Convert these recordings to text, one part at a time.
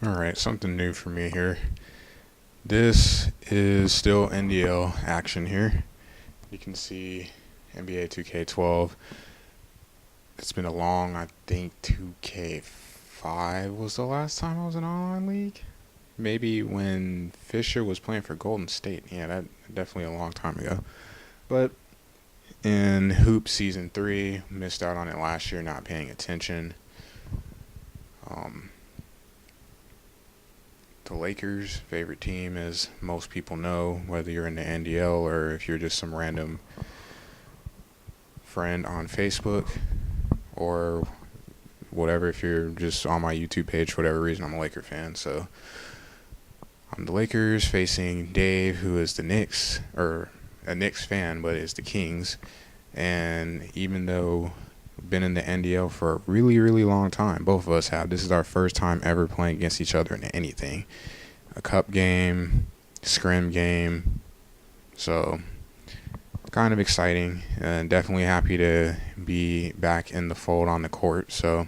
Alright, something new for me here. This is still NDL action here. You can see NBA 2K12. It's been a long, I think 2K5 was the last time I was in an online league. Maybe when Fisher was playing for Golden State. Yeah, that definitely a long time ago. But in Hoop Season 3, missed out on it last year, not paying attention. The Lakers' favorite team, as most people know, whether you're in the NDL or if you're just some random friend on Facebook or whatever. If you're just on my YouTube page for whatever reason, I'm a Laker fan. So I'm the Lakers facing Dave, who is the Knicks, or a Knicks fan, but is the Kings. And even though been in the NDL for a really, really long time, both of us have. This is our first time ever playing against each other in anything. A cup game, scrim game. So kind of exciting, and definitely happy to be back in the fold on the court. So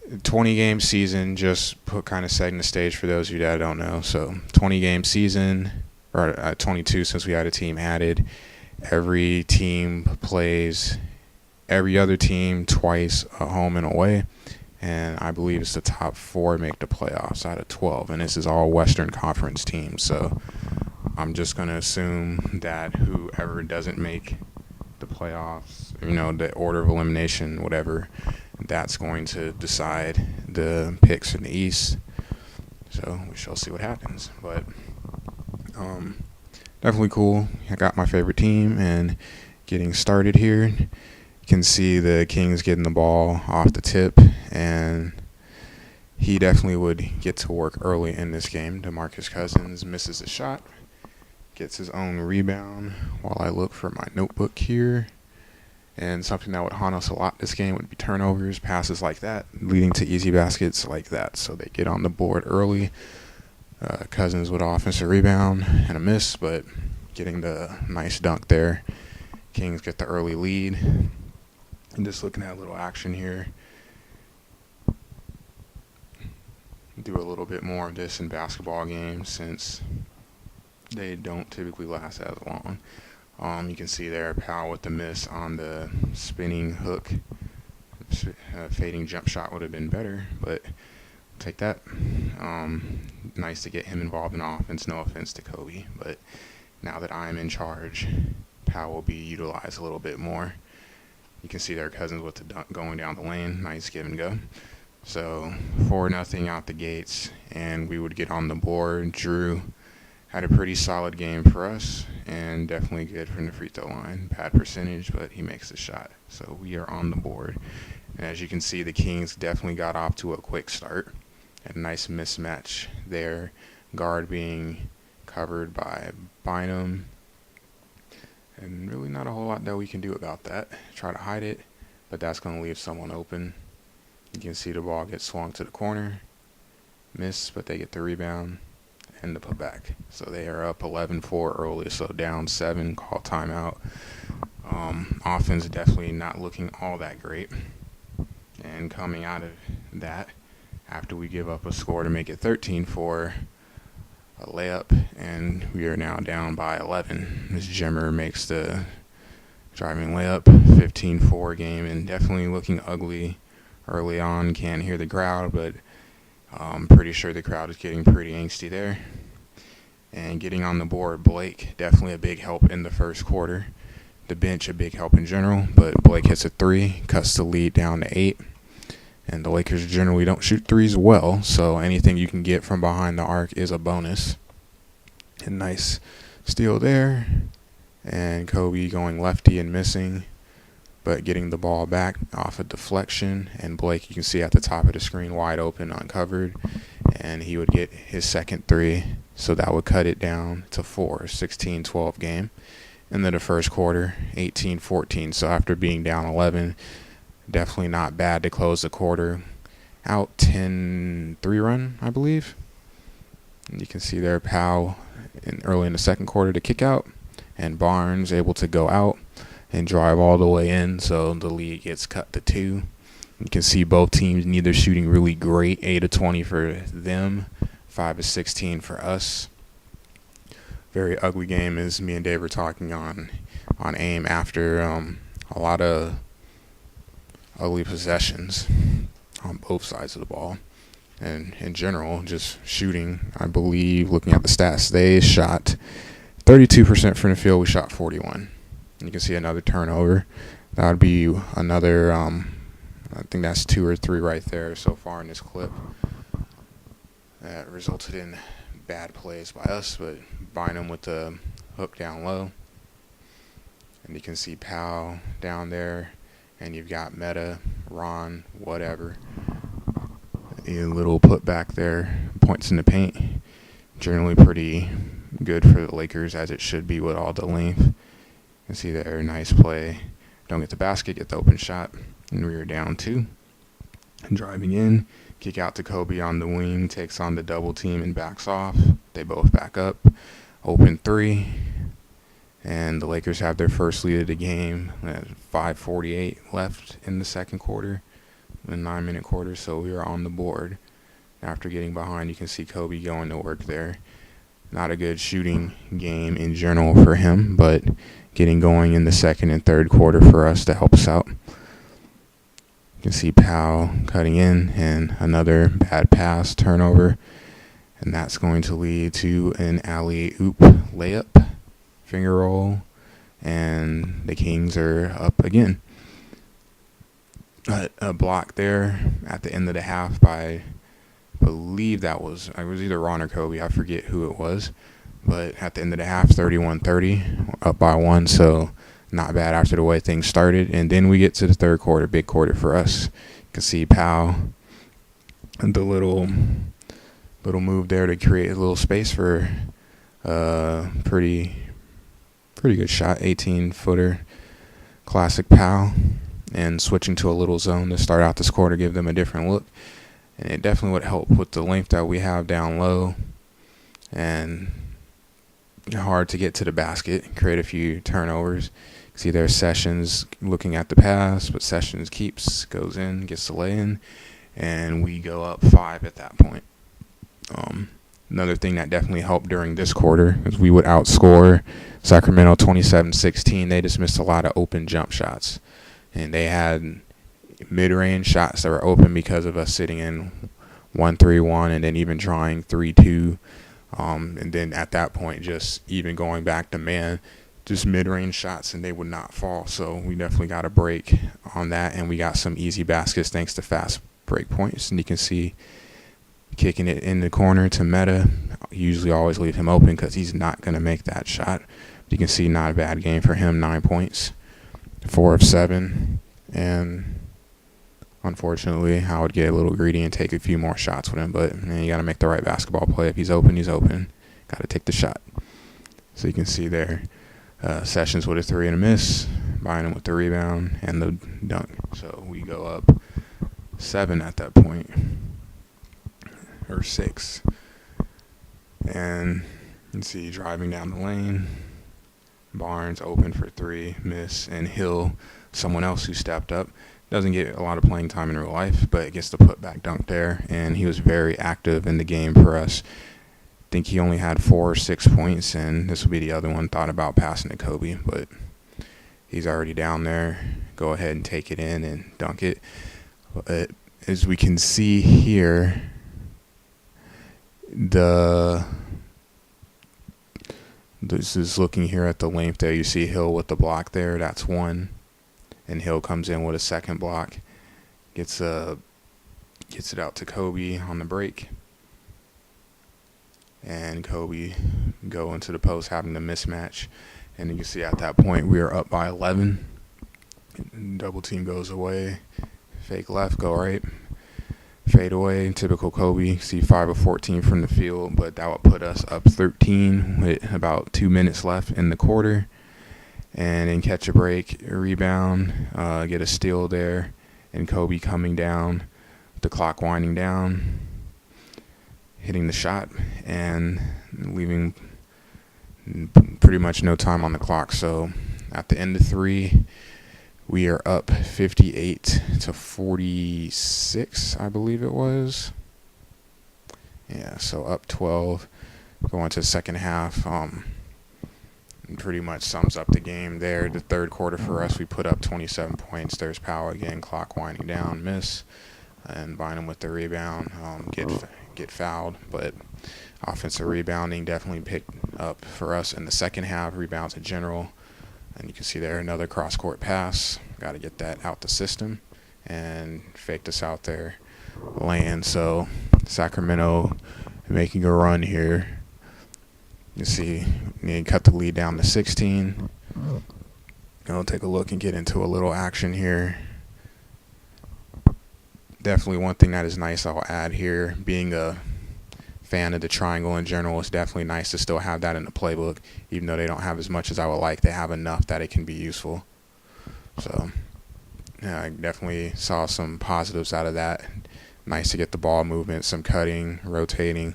20-game season, just kind of setting the stage for those of you that don't know. So 20-game season, or 22 since we had a team added. Every team plays every other team twice, home and away, and I believe it's the top 4 make the playoffs out of 12, and this is all Western Conference teams. So I'm just going to assume that whoever doesn't make the playoffs, the order of elimination, whatever, that's going to decide the picks in the East. So we shall see what happens. But definitely cool. I got my favorite team and getting started here. You can see the Kings getting the ball off the tip, and he definitely would get to work early in this game. DeMarcus Cousins misses a shot, gets his own rebound while I look for my notebook here. And something that would haunt us a lot this game would be turnovers, passes like that, leading to easy baskets like that. So they get on the board early. Cousins with offensive rebound and a miss, but getting the nice dunk there. Kings get the early lead. And just looking at a little action here. Do a little bit more of this in basketball games since they don't typically last as long. You can see there Powell with the miss on the spinning hook. Fading jump shot would have been better, but take that. Nice to get him involved in offense. No offense to Kobe, but now that I'm in charge, Powell will be utilized a little bit more. You can see their Cousins with the dunk going down the lane. Nice give and go. So 4-0 out the gates, and we would get on the board. Drew had a pretty solid game for us, and definitely good from the free throw line. Bad percentage, but he makes the shot. So we are on the board. And as you can see, the Kings definitely got off to a quick start. A nice mismatch there. Guard being covered by Bynum. And really not a whole lot that we can do about that. Try to hide it, but that's going to leave someone open. You can see the ball get swung to the corner. Miss, but they get the rebound and the putback. So they are up 11-4 early, so down 7, call timeout. Offense definitely not looking all that great. And coming out of that, after we give up a score to make it 13-4, a layup, and we are now down by 11. This Jimmer makes the driving layup. 15-4 game, and definitely looking ugly early on. Can't hear the crowd, but I'm pretty sure the crowd is getting pretty angsty there. And getting on the board, Blake, definitely a big help in the first quarter. The bench, a big help in general, but Blake hits a 3, cuts the lead down to 8. And the Lakers generally don't shoot threes well, so anything you can get from behind the arc is a bonus. And nice steal there. And Kobe going lefty and missing, but getting the ball back off a deflection. And Blake, you can see at the top of the screen, wide open, uncovered. And he would get his second 3, so that would cut it down to 4, 16-12 game. And then the first quarter, 18-14. So after being down 11, definitely not bad to close the quarter out. 10-3 run, I believe. And you can see there Powell early in the second quarter to kick out, and Barnes able to go out and drive all the way in, so the lead gets cut to 2. You can see both teams neither shooting really great. 8 of 20 for them, 5 of 16 for us. Very ugly game, as me and Dave were talking on AIM after a lot of ugly possessions on both sides of the ball. And in general, just shooting, I believe, looking at the stats, they shot 32% from the field. We shot 41. You can see another turnover. That would be another, I think that's 2 or 3 right there so far in this clip. That resulted in bad plays by us, but Bynum with the hook down low. And you can see Powell down there, and you've got Meta, Ron, whatever. A little putback there, points in the paint. Generally pretty good for the Lakers, as it should be with all the length. You can see there, nice play. Don't get the basket, get the open shot, and we are down 2. Driving in, kick out to Kobe on the wing, takes on the double team and backs off. They both back up. Open 3. And the Lakers have their first lead of the game at 5:48 left in the second quarter, a 9-minute quarter, so we are on the board. After getting behind, you can see Kobe going to work there. Not a good shooting game in general for him, but getting going in the second and third quarter for us to help us out. You can see Powell cutting in, and another bad pass, turnover, and that's going to lead to an alley-oop layup, finger roll, and the Kings are up again. A block there at the end of the half by, I believe it was either Ron or Kobe, I forget who it was, but at the end of the half, 31-30, up by 1, so not bad after the way things started. And then we get to the third quarter, big quarter for us. You can see Powell, the little move there to create a little space for pretty good shot, 18-footer, classic Powell, and switching to a little zone to start out this quarter, give them a different look. And it definitely would help with the length that we have down low, and hard to get to the basket, create a few turnovers. See there's Sessions looking at the pass, but Sessions goes in, gets the lay-in, and we go up 5 at that point. Another thing that definitely helped during this quarter is we would outscore Sacramento 27-16. They just missed a lot of open jump shots, and they had mid-range shots that were open because of us sitting in 1-3-1 and then even trying 3-2. And then at that point, just even going back to man, just mid-range shots, and they would not fall. So we definitely got a break on that, and we got some easy baskets thanks to fast break points. And you can see kicking it in the corner to Meta. Usually always leave him open because he's not going to make that shot. You can see not a bad game for him, 9 points, 4 of 7. And unfortunately, I would get a little greedy and take a few more shots with him. But man, you got to make the right basketball play. If he's open, he's open. Got to take the shot. So you can see there, Sessions with a 3 and a miss, Bynum with the rebound and the dunk. So we go up 7 at that point, or 6. And you can see driving down the lane, Barnes open for 3, miss, and Hill, someone else who stepped up. Doesn't get a lot of playing time in real life, but gets the putback dunk there, and he was very active in the game for us. I think he only had 4 or 6 points, and this will be the other one. Thought about passing to Kobe, but he's already down there. Go ahead and take it in and dunk it. But as we can see here, this is looking here at the length there. You see Hill with the block there. That's 1. And Hill comes in with a second block. Gets it out to Kobe on the break. And Kobe go into the post, having the mismatch. And you can see at that point we are up by 11. Double team goes away. Fake left, go right. Fade away, typical Kobe. See 5 of 14 from the field, but that would put us up 13 with about 2 minutes left in the quarter. And then catch a break, a rebound, get a steal there, and Kobe coming down, the clock winding down, hitting the shot, and leaving pretty much no time on the clock. So at the end of 3, We are up 58-46, I believe it was. Yeah, so up 12 going to the second half. Pretty much sums up the game there. The third quarter for us, we put up 27 points. There's Powell again, clock winding down, miss, and Bynum with the rebound, get fouled. But offensive rebounding definitely picked up for us in the second half. Rebounds in general, and you can see there another cross-court pass. Got to get that out the system, and faked us out there, land. So Sacramento making a run here. You see, they cut the lead down to 16. I'll take a look and get into a little action here. Definitely one thing that is nice I'll add here, being a fan of the triangle in general, it's definitely nice to still have that in the playbook. Even though they don't have as much as I would like, they have enough that it can be useful. So, yeah, I definitely saw some positives out of that. Nice to get the ball movement, some cutting, rotating,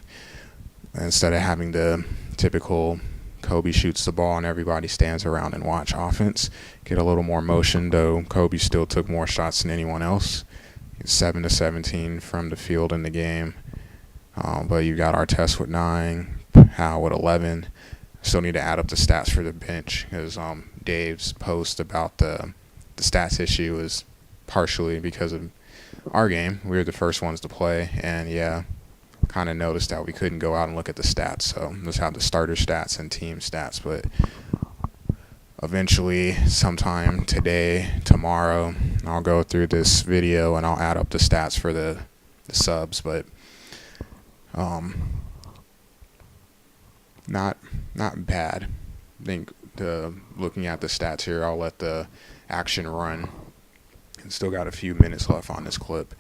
instead of having the typical Kobe shoots the ball and everybody stands around and watch offense. Get a little more motion, though Kobe still took more shots than anyone else. 7-17 from the field in the game. But you got Artest with 9, Howe with 11. Still need to add up the stats for the bench, because Dave's post about the stats issue is partially because of our game. We were the first ones to play, and yeah, kind of noticed that we couldn't go out and look at the stats, so let's have the starter stats and team stats. But eventually, sometime today, tomorrow, I'll go through this video and I'll add up the stats for the subs. But not bad. I think looking at the stats here, I'll let the action run. And still got a few minutes left on this clip.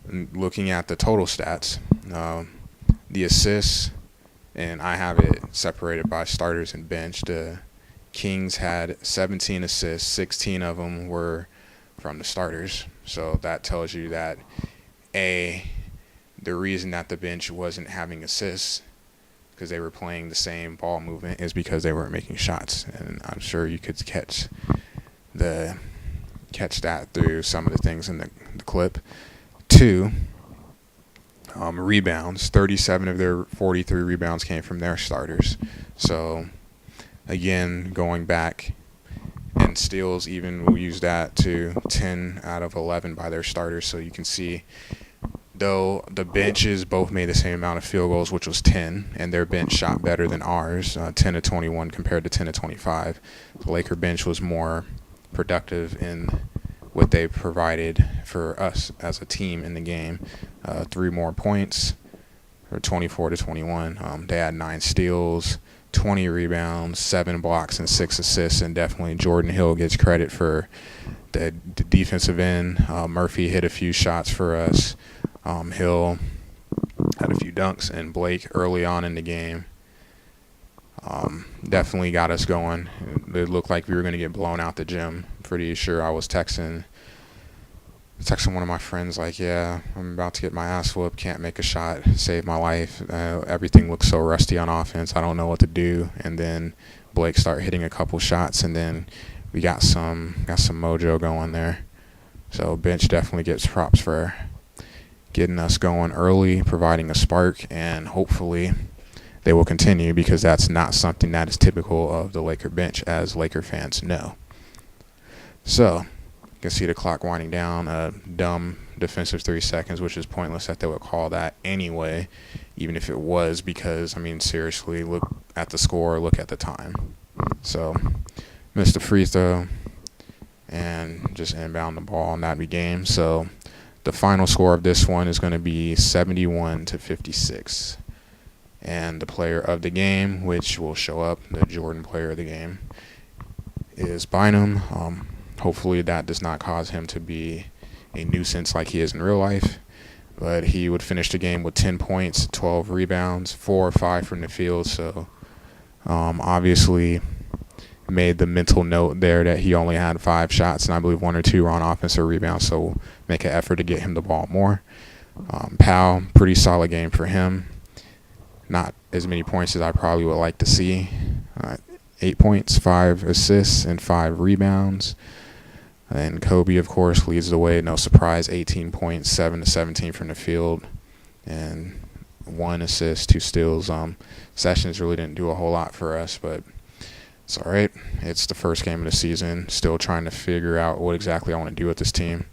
And looking at the total stats, the assists, and I have it separated by starters and bench. The Kings had 17 assists, 16 of them were from the starters. So that tells you that, the reason that the bench wasn't having assists, because they were playing the same ball movement, is because they weren't making shots. And I'm sure you could catch that through some of the things in the clip. 2, rebounds. 37 of their 43 rebounds came from their starters. So, again, going back, and steals, even we'll use that to 10 out of 11 by their starters. So you can see, though the benches both made the same amount of field goals, which was 10, and their bench shot better than ours, 10 of 21 compared to 10 of 25. The Laker bench was more productive in what they provided for us as a team in the game. 3 more points, or 24-21. They had 9 steals, 20 rebounds, 7 blocks, and 6 assists. And definitely Jordan Hill gets credit for the defensive end. Murphy hit a few shots for us. Hill had a few dunks, and Blake early on in the game definitely got us going. It looked like we were going to get blown out the gym. Pretty sure I was texting one of my friends like, yeah, I'm about to get my ass whooped, can't make a shot, save my life. Everything looks so rusty on offense, I don't know what to do. And then Blake started hitting a couple shots, and then we got some mojo going there. So bench definitely gets props for getting us going early, providing a spark, and hopefully they will continue, because that's not something that is typical of the Laker bench, as Laker fans know. So you can see the clock winding down. A dumb defensive 3 seconds, which is pointless that they would call that anyway, even if it was, because, I mean, seriously, look at the score, look at the time. So missed the free throw and just inbound the ball, and that'd be game. So the final score of this one is going to be 71-56. And the player of the game, which will show up, the Jordan player of the game, is Bynum. Hopefully that does not cause him to be a nuisance like he is in real life. But he would finish the game with 10 points, 12 rebounds, 4 or 5 from the field. So obviously made the mental note there that he only had 5 shots, and I believe 1 or 2 were on offensive rebounds. So we'll make an effort to get him the ball more. Powell, pretty solid game for him. Not as many points as I probably would like to see. 8 points, 5 assists, and 5 rebounds. And Kobe, of course, leads the way. No surprise, 18 points, 7 to 17 from the field, and 1 assist, 2 steals. Sessions really didn't do a whole lot for us, but it's all right. It's the first game of the season. Still trying to figure out what exactly I want to do with this team.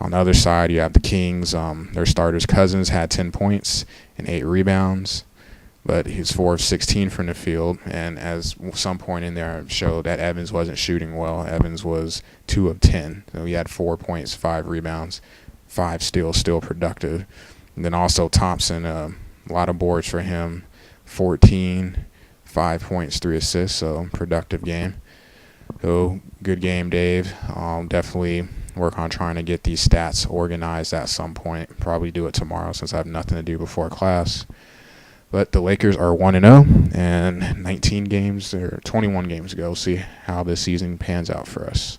On the other side, you have the Kings. Their starters, Cousins, had 10 points and 8 rebounds, but he's 4 of 16 from the field. And as some point in there showed that Evans wasn't shooting well. Evans was 2 of 10. So he had 4 points, 5 rebounds, 5 steals, still productive. And then also Thompson, a lot of boards for him, 14, 5 points, 3 assists, so productive game. So good game, Dave. Definitely work on trying to get these stats organized at some point. Probably do it tomorrow since I have nothing to do before class. But the Lakers are 1-0 and 19 games or 21 games ago. We'll see how this season pans out for us.